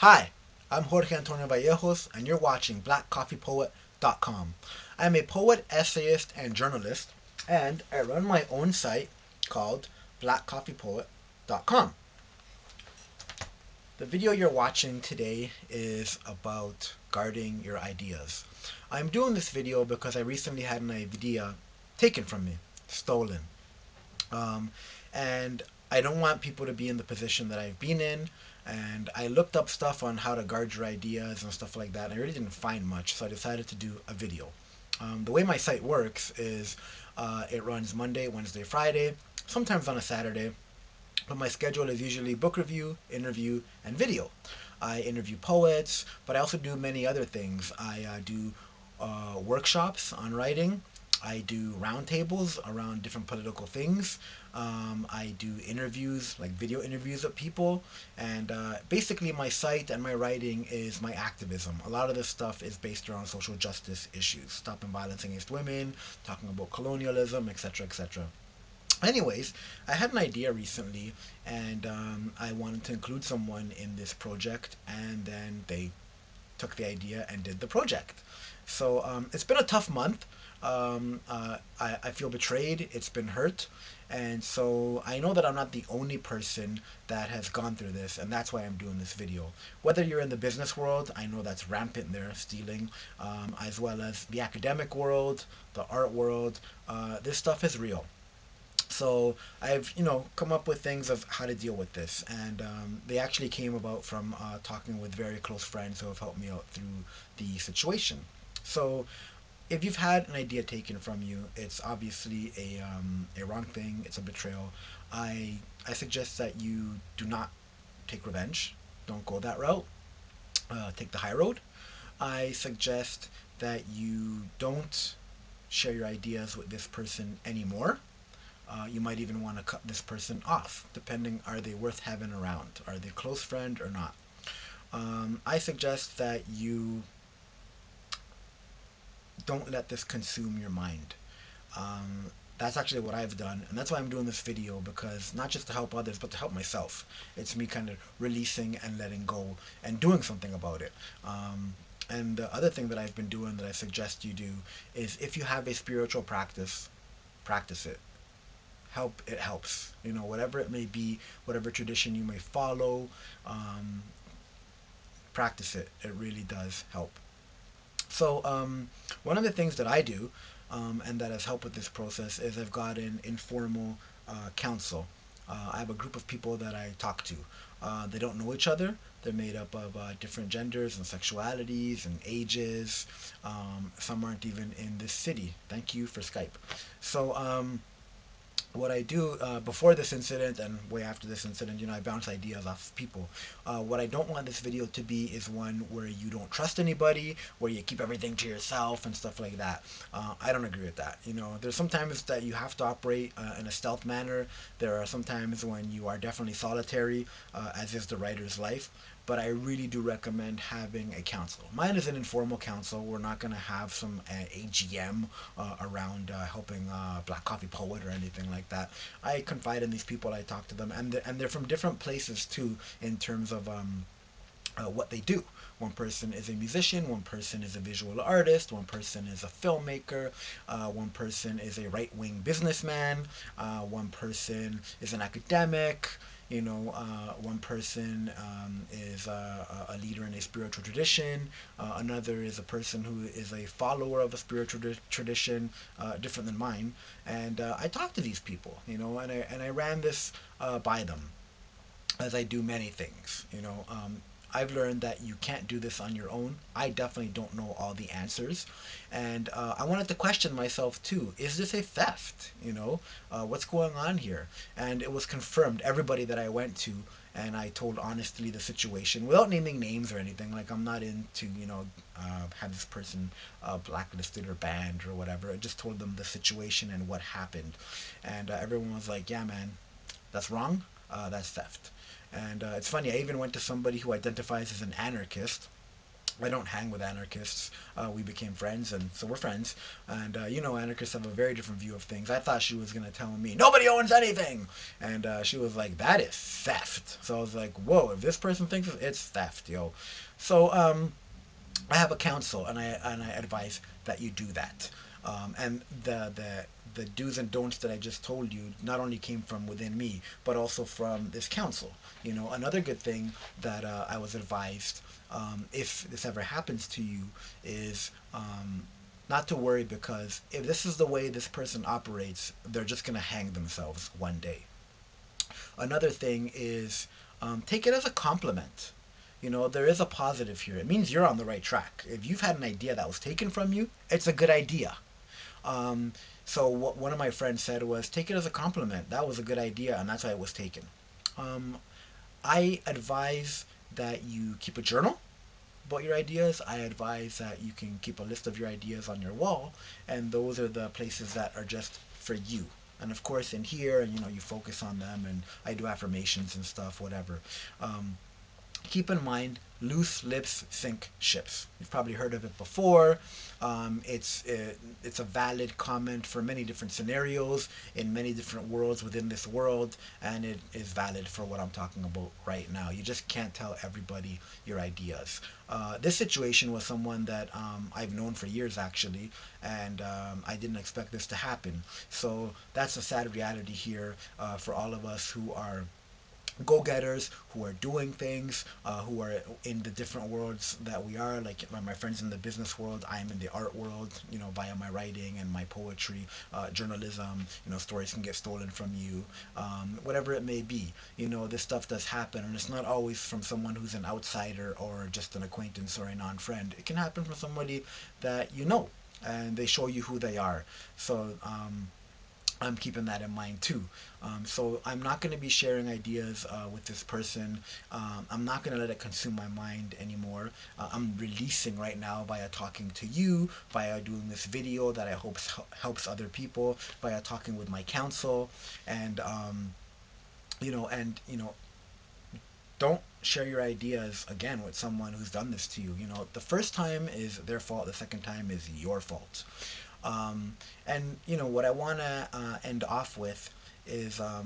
Hi, I'm Jorge Antonio Vallejos, and you're watching BlackCoffeePoet.com. I'm a poet, essayist, and journalist, and I run my own site called BlackCoffeePoet.com. The video you're watching today is about guarding your ideas. I'm doing this video because I recently had an idea taken from me, stolen. Um, and I don't want people to be in the position that I've been in. And I looked up stuff on how to guard your ideas and stuff like that. And I really didn't find much, so I decided to do a video. The way my site works is it runs Monday, Wednesday, Friday, sometimes on a Saturday. But my schedule is usually book review, interview, and video. I interview poets, but I also do many other things. I do workshops on writing. I do roundtables around different political things. I do interviews, like video interviews with people. And basically, my site and my writing is my activism. A lot of this stuff is based around social justice issues, stopping violence against women, talking about colonialism, etc., etc. Anyways, I had an idea recently, and I wanted to include someone in this project, and then they took the idea and did the project. So it's been a tough month. I feel betrayed. It's been hurt. And so I know that I'm not the only person that has gone through this, and that's why I'm doing this video. Whether you're in the business world, I know that's rampant there, stealing, as well as the academic world, the art world. This stuff is real. So I've come up with things of how to deal with this, and they actually came about from talking with very close friends who have helped me out through the situation. So if you've had an idea taken from you, it's obviously a wrong thing. It's a betrayal. I suggest that you do not take revenge. Don't go that route. Take the high road. I suggest that you don't share your ideas with this person anymore. You might even want to cut this person off, depending, are they worth having around? Are they a close friend or not? I suggest that you don't let this consume your mind. That's actually what I've done, and that's why I'm doing this video, because not just to help others, but to help myself. It's me kind of releasing and letting go and doing something about it. And the other thing that I've been doing that I suggest you do is, if you have a spiritual practice, practice it. It helps, whatever it may be, whatever tradition you may follow. um, Practice it. It really does help. So one of the things that I do, and that has helped with this process, is I've got an informal council. I have a group of people that I talk to. They don't know each other. They're made up of different genders and sexualities and ages. Some aren't even in this city. Thank you for Skype. So what I do before this incident and way after this incident, I bounce ideas off people. What I don't want this video to be is one where you don't trust anybody, where you keep everything to yourself and stuff like that. I don't agree with that. There's sometimes that you have to operate in a stealth manner. There are sometimes when you are definitely solitary, as is the writer's life. But I really do recommend having a council. Mine is an informal council. We're not going to have some AGM around helping Black Coffee Poet or anything like that. I confide in these people. I talk to them, and they're from different places too, in terms of what they do. One person is a musician, one person is a visual artist, one person is a filmmaker, one person is a right wing businessman, one person is an academic. One person is a leader in a spiritual tradition. Another is a person who is a follower of a spiritual tradition different than mine. And I talk to these people, and I ran this by them, as I do many things. I've learned that you can't do this on your own. I definitely don't know all the answers, and I wanted to question myself too. Is this a theft? What's going on here? And it was confirmed. Everybody that I went to, and I told honestly the situation without naming names or anything. Like, I'm not into have this person blacklisted or banned or whatever. I just told them the situation and what happened, and everyone was like, "Yeah, man, that's wrong. That's theft." And it's funny, I even went to somebody who identifies as an anarchist, I don't hang with anarchists. We became friends, and so we're friends. And anarchists have a very different view of things. I thought she was gonna tell me nobody owns anything, and she was like, "That is theft." So I was like, "Whoa! If this person thinks it's theft, yo." So I have a counsel, and I advise that you do that. And the do's and don'ts that I just told you not only came from within me, but also from this council. Another good thing that I was advised, if this ever happens to you, is not to worry, because if this is the way this person operates, they're just gonna hang themselves one day. Another thing is, take it as a compliment. There is a positive here. It means you're on the right track. If you've had an idea that was taken from you, it's a good idea. Um, so what one of my friends said was, take it as a compliment. That was a good idea, and that's why it was taken. Um, I advise that you keep a journal about your ideas. I advise that you can keep a list of your ideas on your wall, and those are the places that are just for you. And of course, in here, you focus on them, and I do affirmations and stuff, whatever. Um, Keep in mind, loose lips sink ships. You've probably heard of it before. It's a valid comment for many different scenarios in many different worlds within this world, and it is valid for what I'm talking about right now. You just can't tell everybody your ideas. This situation was someone that I've known for years, actually, and I didn't expect this to happen. So that's a sad reality here for all of us who are go-getters, who are doing things, who are in the different worlds that we are. Like my friends in the business world, I am in the art world, via my writing and my poetry, journalism. Stories can get stolen from you, whatever it may be. This stuff does happen, and it's not always from someone who's an outsider or just an acquaintance or a non-friend. It can happen from somebody that and they show you who they are. So I'm keeping that in mind too. So I'm not going to be sharing ideas with this person. I'm not going to let it consume my mind anymore. I'm releasing right now via talking to you, via doing this video that I hope helps other people, via talking with my counsel, and don't share your ideas again with someone who's done this to you. The first time is their fault. The second time is your fault. Um, and what I want to end off with is a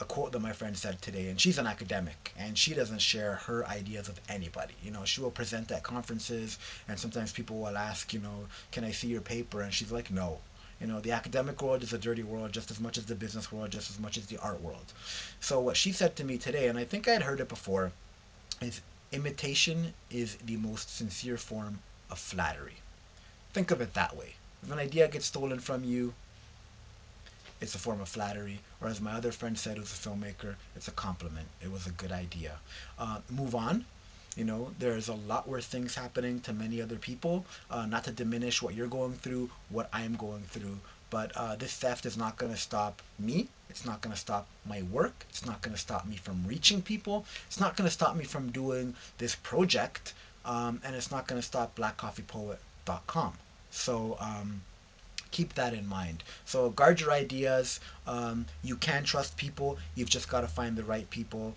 quote that my friend said today. And she's an academic, and she doesn't share her ideas with anybody. She will present at conferences, and sometimes people will ask, can I see your paper? And she's like, no. The academic world is a dirty world just as much as the business world, just as much as the art world. So what she said to me today, and I think I had heard it before, is imitation is the most sincere form of flattery. Think of it that way. If an idea gets stolen from you, it's a form of flattery. Or as my other friend said, who's a filmmaker, it's a compliment. It was a good idea. Move on. There's a lot worse things happening to many other people. Not to diminish what you're going through, what I'm going through. But this theft is not going to stop me. It's not going to stop my work. It's not going to stop me from reaching people. It's not going to stop me from doing this project. And it's not going to stop blackcoffeepoet.com. So keep that in mind. So guard your ideas. You can trust people. You've just got to find the right people.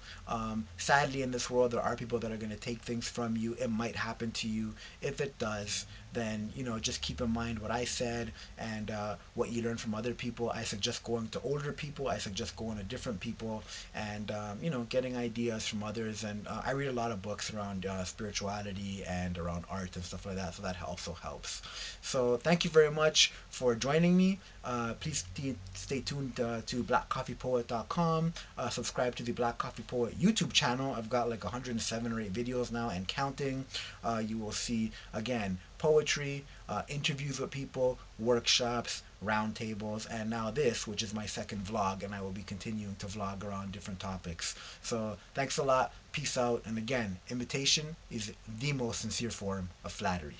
Sadly, in this world, there are people that are going to take things from you. It might happen to you. If it does, then just keep in mind what I said and what you learn from other people. I suggest going to older people. I suggest going to different people and getting ideas from others. And I read a lot of books around spirituality and around art and stuff like that. So that also helps. So thank you very much for joining me. Please stay tuned to blackcoffeepoet.com. Subscribe to the Black Coffee Poet YouTube channel. I've got like 107 or 8 videos now and counting. You will see, again, poetry, interviews with people, workshops, roundtables, and now this, which is my second vlog, and I will be continuing to vlog around different topics. So thanks a lot. Peace out. And again, imitation is the most sincere form of flattery.